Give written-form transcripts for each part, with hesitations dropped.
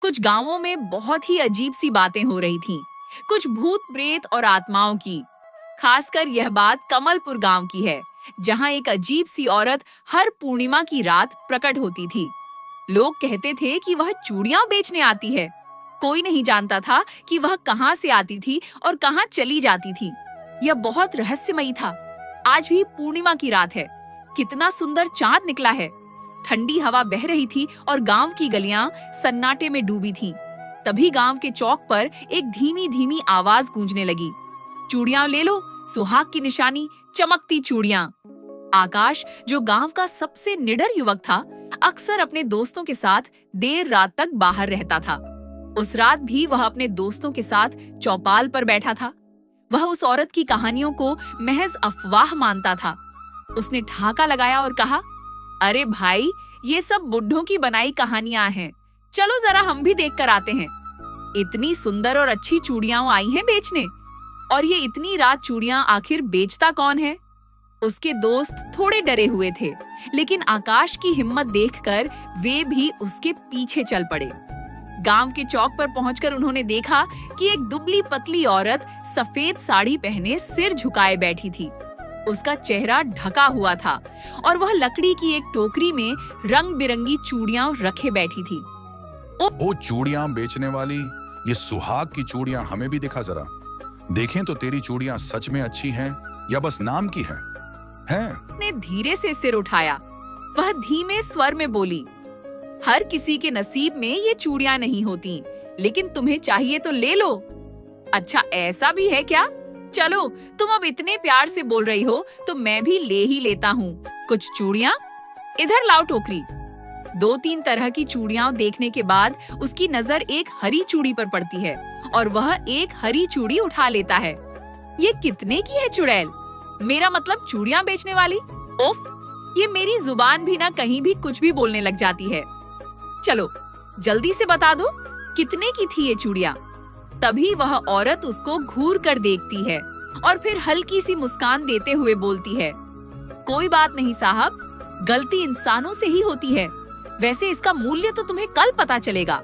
कुछ गांवों में बहुत ही अजीब सी बातें हो रही थीं, कुछ भूत प्रेत और आत्माओं की। खासकर यह बात कमलपुर गांव की है, जहां एक अजीब सी औरत हर पूर्णिमा की रात प्रकट होती थी। लोग कहते थे कि वह चूड़ियां बेचने आती है। कोई नहीं जानता था कि वह कहां से आती थी और कहां चली जाती थी। यह बहुत रहस्यमयी था। आज भी पूर्णिमा की रात है। कितना सुंदर चांद निकला है। ठंडी हवा बह रही थी और गांव की गलियां सन्नाटे में डूबी थीं। तभी गांव के चौक पर एक धीमी धीमी आवाज गूंजने लगी, चूड़ियां ले लो, सुहाग की निशानी, चमकती चूड़ियां। आकाश, जो गांव का सबसे निडर युवक था, अक्सर अपने दोस्तों के साथ देर रात तक बाहर रहता था। उस रात भी वह अपने दोस्तों के साथ चौपाल पर बैठा था। वह उस औरत की कहानियों को महज अफवाह मानता था। उसने ठहाका लगाया और कहा, अरे भाई, ये सब बुड्ढों की बनाई कहानियां हैं। चलो जरा हम भी देख कर आते हैं। इतनी सुंदर और अच्छी चूड़ियां आई हैं बेचने, और ये इतनी रात चूड़ियां आखिर बेचता कौन है? उसके दोस्त थोड़े डरे हुए थे, लेकिन आकाश की हिम्मत देखकर वे भी उसके पीछे चल पड़े। गांव के चौक पर पहुंचकर उन्होंने देखा कि एक दुबली पतली औरत सफेद साड़ी पहने सिर झुकाए बैठी थी। उसका चेहरा ढका हुआ था और वह लकड़ी की एक टोकरी में रंग बिरंगी चूड़ियां रखे बैठी थी। ओ चूड़ियां बेचने वाली, ये सुहाग की चूड़ियां हमें भी दिखा जरा। देखें तो तेरी चूड़ियां सच में अच्छी हैं या बस नाम की हैं? ने धीरे से सिर उठाया। वह धीमे स्वर में बोली, हर किसी के नसीब में ये चूड़ियां नहीं होती, लेकिन तुम्हें चाहिए तो ले लो। अच्छा, ऐसा भी है क्या? चलो, तुम अब इतने प्यार से बोल रही हो तो मैं भी ले ही लेता हूँ कुछ चूड़ियां। इधर लाओ टोकरी। 2-3 तरह की चूड़ियां देखने के बाद उसकी नजर एक हरी चूड़ी पर पड़ती है और वह एक हरी चूड़ी उठा लेता है। ये कितने की है चुड़ैल? मेरा मतलब चूड़ियां बेचने वाली। ओफ, ये मेरी जुबान भी ना कहीं भी कुछ भी बोलने लग जाती है। चलो जल्दी से बता दो, कितने की थी ये चूड़ियां? तभी वह औरत उसको घूर कर देखती है और फिर हल्की सी मुस्कान देते हुए बोलती है, कोई बात नहीं साहब, गलती इंसानों से ही होती है। वैसे इसका मूल्य तो तुम्हें कल पता चलेगा।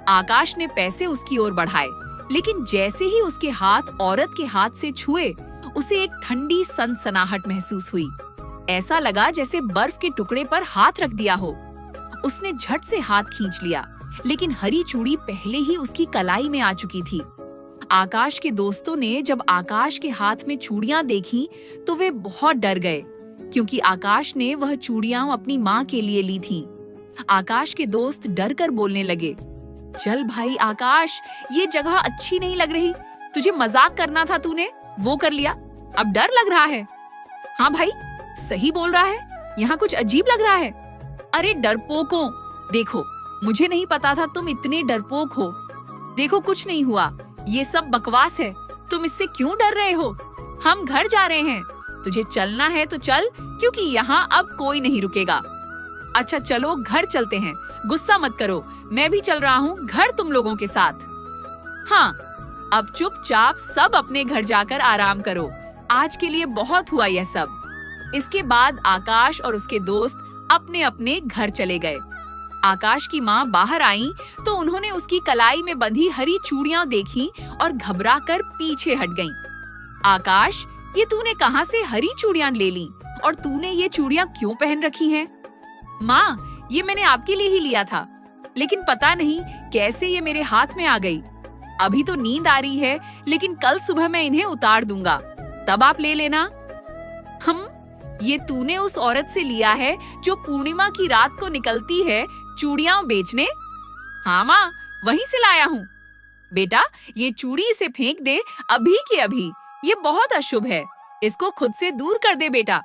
आकाश ने पैसे उसकी ओर बढ़ाए, लेकिन जैसे ही उसके हाथ औरत के हाथ से छुए, उसे एक ठंडी सनसनाहट महसूस हुई। ऐसा लगा जैसे बर्फ के टुकड़े पर हाथ रख दिया हो। उसने झट से हाथ खींच लिया, लेकिन हरी चूड़ी पहले ही उसकी कलाई में आ चुकी थी। आकाश के दोस्तों ने जब आकाश के हाथ में चूड़ियां देखी तो वे बहुत डर गए, क्योंकि आकाश ने वह चूड़ियां अपनी माँ के लिए ली थीं। आकाश के दोस्त डर कर बोलने लगे, चल भाई आकाश, ये जगह अच्छी नहीं लग रही। तुझे मजाक करना था, तूने वो कर लिया, अब डर लग रहा है। हाँ भाई, सही बोल रहा है, यहाँ कुछ अजीब लग रहा है। अरे डरपोकों, देखो, मुझे नहीं पता था तुम इतने डरपोक हो। देखो, कुछ नहीं हुआ, ये सब बकवास है। तुम इससे क्यों डर रहे हो? हम घर जा रहे हैं। तुझे चलना है तो चल, क्योंकि यहाँ अब कोई नहीं रुकेगा। अच्छा चलो, घर चलते हैं। गुस्सा मत करो, मैं भी चल रहा हूँ घर तुम लोगों के साथ। हाँ, अब चुपचाप सब अपने घर जाकर आराम करो। आज के लिए बहुत हुआ यह सब। इसके बाद आकाश और उसके दोस्त अपने अपने घर चले गए। आकाश की माँ बाहर आई तो उन्होंने उसकी कलाई में बंधी हरी चूड़ियां देखी और घबराकर पीछे हट गईं। आकाश, ये तूने कहां से हरी चूड़ियां ले ली और तूने ये चूड़ियां क्यों पहन रखी हैं? माँ, ये मैंने आपके लिए ही लिया था, लेकिन पता नहीं कैसे ये मेरे हाथ में आ गई। अभी तो नींद आ रही है, लेकिन कल सुबह मैं इन्हें उतार दूंगा, तब आप ले लेना। ये तूने उस औरत से लिया है जो पूर्णिमा की रात को निकलती है चूड़ियां बेचने? हाँ माँ, वहीं से लाया हूँ। बेटा, ये चूड़ी इसे फेंक दे अभी के अभी, ये बहुत अशुभ है। इसको खुद से दूर कर दे बेटा।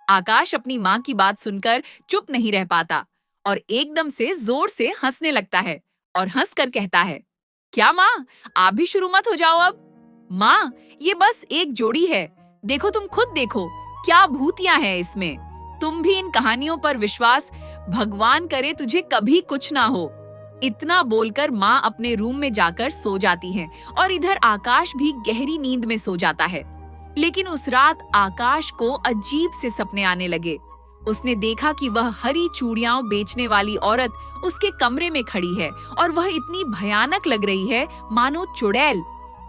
आकाश अपनी माँ की बात सुनकर चुप नहीं रह पाता और एकदम से जोर से हंसने लगता है और हंसकर कहता है, क्या माँ, आप भी शुरू मत हो जाओ अब। माँ, ये बस एक जोड़ी है, देखो, तुम खुद देखो क्या भूतियां हैं इसमें। तुम भी इन कहानियों पर विश्वास, भगवान करे तुझे कभी कुछ ना हो। इतना बोलकर माँ अपने रूम में जाकर सो जाती है और इधर आकाश भी गहरी नींद में सो जाता है। लेकिन उस रात आकाश को अजीब से सपने आने लगे। उसने देखा कि वह हरी चूड़ियां बेचने वाली औरत उसके कमरे में खड़ी है और वह इतनी भयानक लग रही है मानो चुड़ैल।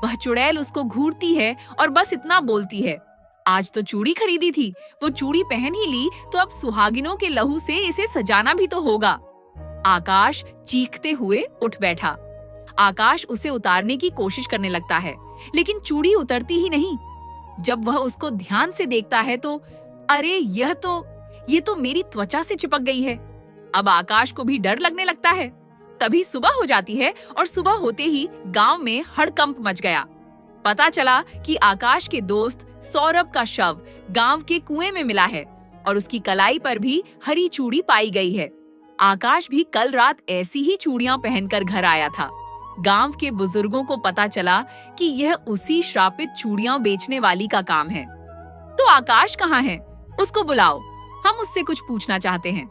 वह चुड़ैल उसको घूरती है और बस इतना बोलती है, आज तो चूड़ी खरीदी थी, वो चूड़ी पहन ही ली तो अब सुहागिनों के लहू से इसे सजाना भी तो होगा। आकाश चीखते हुए उठ बैठा। आकाश उसे उतारने की कोशिश करने लगता है, लेकिन चूड़ी उतरती ही नहीं। जब वह उसको ध्यान से देखता है तो अरे ये तो मेरी त्वचा से चिपक गई है। अब आकाश को भी डर लगने लगता है। तभी सुबह हो जाती है और सुबह होते ही गांव में हड़कंप मच गया। पता चला कि आकाश के दोस्त सौरभ का शव गांव के कुएं में मिला है और उसकी कलाई पर भी हरी चूड़ी पाई गई है। आकाश भी कल रात ऐसी ही चूड़ियां पहनकर घर आया था। गांव के बुजुर्गों को पता चला कि यह उसी श्रापित चूड़ियां बेचने वाली का काम है। तो आकाश कहाँ है? उसको बुलाओ, हम उससे कुछ पूछना चाहते हैं।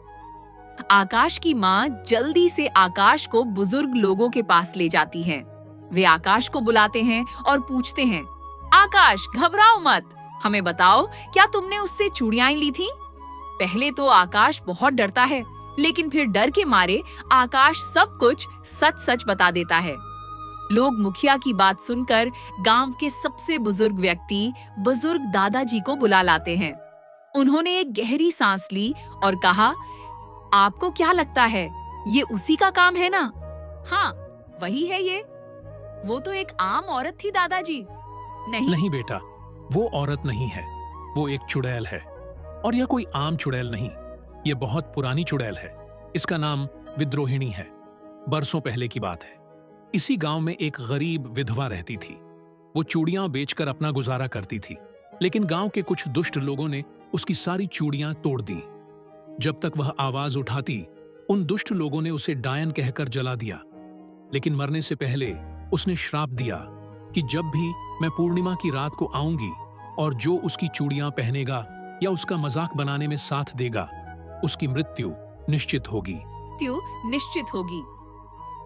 आकाश की माँ जल्दी से आकाश को बुजुर्ग लोगों के पास ले जाती हैं। वे आकाश को बुलाते हैं और पूछते हैं, आकाश घबराओ मत, हमें बताओ क्या तुमने उससे चूड़ियां ली थी? पहले तो आकाश बहुत डरता है, लेकिन फिर डर के मारे आकाश सब कुछ सच सच बता देता है। लोग मुखिया की बात सुनकर गांव के सबसे बुजुर्ग व्यक्ति बुजुर्ग दादाजी को बुला लाते हैं। उन्होंने एक गहरी सांस ली और कहा, आपको क्या लगता है ये उसी का काम है ना? हाँ, वही है ये। वो तो एक आम औरत थी दादाजी। नहीं बेटा, वो औरत नहीं है, वो एक चुड़ैल है। और यह कोई आम चुड़ैल नहीं, ये बहुत पुरानी चुड़ैल है। इसका नाम विद्रोहिणी है। बरसों पहले की बात है। इसी गांव में एक गरीब विधवा रहती थी। वो चूड़ियां बेचकर अपना गुजारा करती थी, लेकिन गांव के कुछ दुष्ट लोगों ने उसकी सारी चूड़ियां तोड़ दी। जब तक वह आवाज उठाती, उन दुष्ट लोगों ने उसे डायन कहकर जला दिया। लेकिन मरने से पहले उसने श्राप दिया कि जब भी मैं पूर्णिमा की रात को आऊंगी और जो उसकी चूड़ियां पहनेगा या उसका मजाक बनाने में साथ देगा, उसकी मृत्यु निश्चित होगी।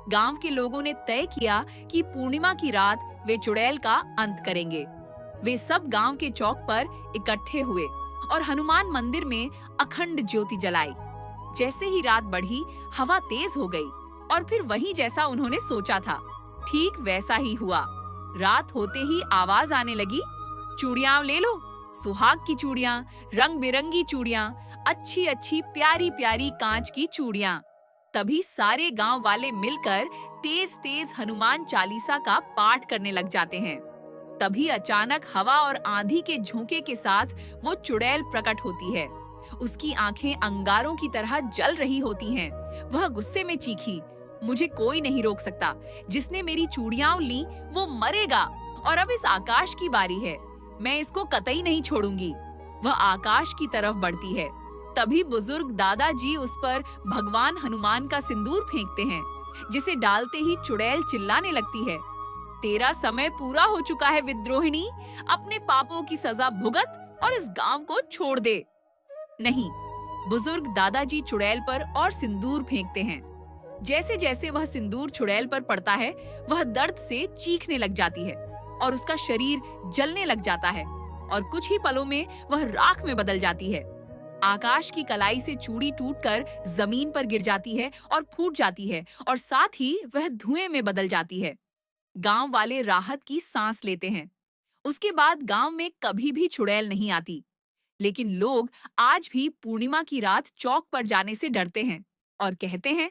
गांव के लोगों ने तय किया कि पूर्णिमा की रात वे चुड़ैल का अंत करेंगे। वे सब गांव के चौक पर इकट्ठे हुए और हनुमान मंदिर में अखंड ज्योति जलाई। जैसे ही रात बढ़ी, हवा तेज हो गई और फिर वही जैसा उन्होंने सोचा था, ठीक वैसा ही हुआ। रात होते ही आवाज आने लगी, चूड़ियां ले लो, सुहाग की चूड़ियां, रंग बिरंगी चूड़ियां, अच्छी अच्छी प्यारी प्यारी कांच की चूड़ियां। तभी सारे गांव वाले मिलकर तेज तेज हनुमान चालीसा का पाठ करने लग जाते हैं। तभी अचानक हवा और आंधी के झोंके के साथ वो चुड़ैल प्रकट होती है। उसकी आंखें अंगारों की तरह जल रही होती हैं। वह गुस्से में चीखी, मुझे कोई नहीं रोक सकता, जिसने मेरी चूड़ियां ली वो मरेगा और अब इस आकाश की बारी है, मैं इसको कतई नहीं छोड़ूंगी। वह आकाश की तरफ बढ़ती है। तभी बुजुर्ग दादाजी उस पर भगवान हनुमान का सिंदूर फेंकते हैं, जिसे डालते ही चुड़ैल चिल्लाने लगती है, तेरा समय पूरा हो चुका है विद्रोहिणी, अपने पापों की सजा भुगत और इस गांव को छोड़ दे। नहीं, बुजुर्ग दादाजी चुड़ैल पर और सिंदूर फेंकते हैं। जैसे जैसे वह सिंदूर चुड़ैल पर पड़ता है, वह दर्द से चीखने लग जाती है और उसका शरीर जलने लग जाता है और कुछ ही पलों में वह राख में बदल जाती है। आकाश की कलाई से चूड़ी टूटकर जमीन पर गिर जाती है और फूट जाती है और साथ ही वह धुएं में बदल जाती है। गांव वाले राहत की सांस लेते हैं। उसके बाद गांव में कभी भी चुड़ैल नहीं आती। लेकिन लोग आज भी पूर्णिमा की रात चौक पर जाने से डरते हैं और कहते हैं,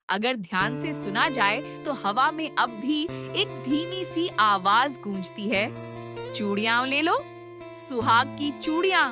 अगर ध्यान से सुना जाए तो हवा में अब भी एक धीमी सी आवाज गूंजती है, चूड़ियां ले लो, सुहाग की चूड़ियां।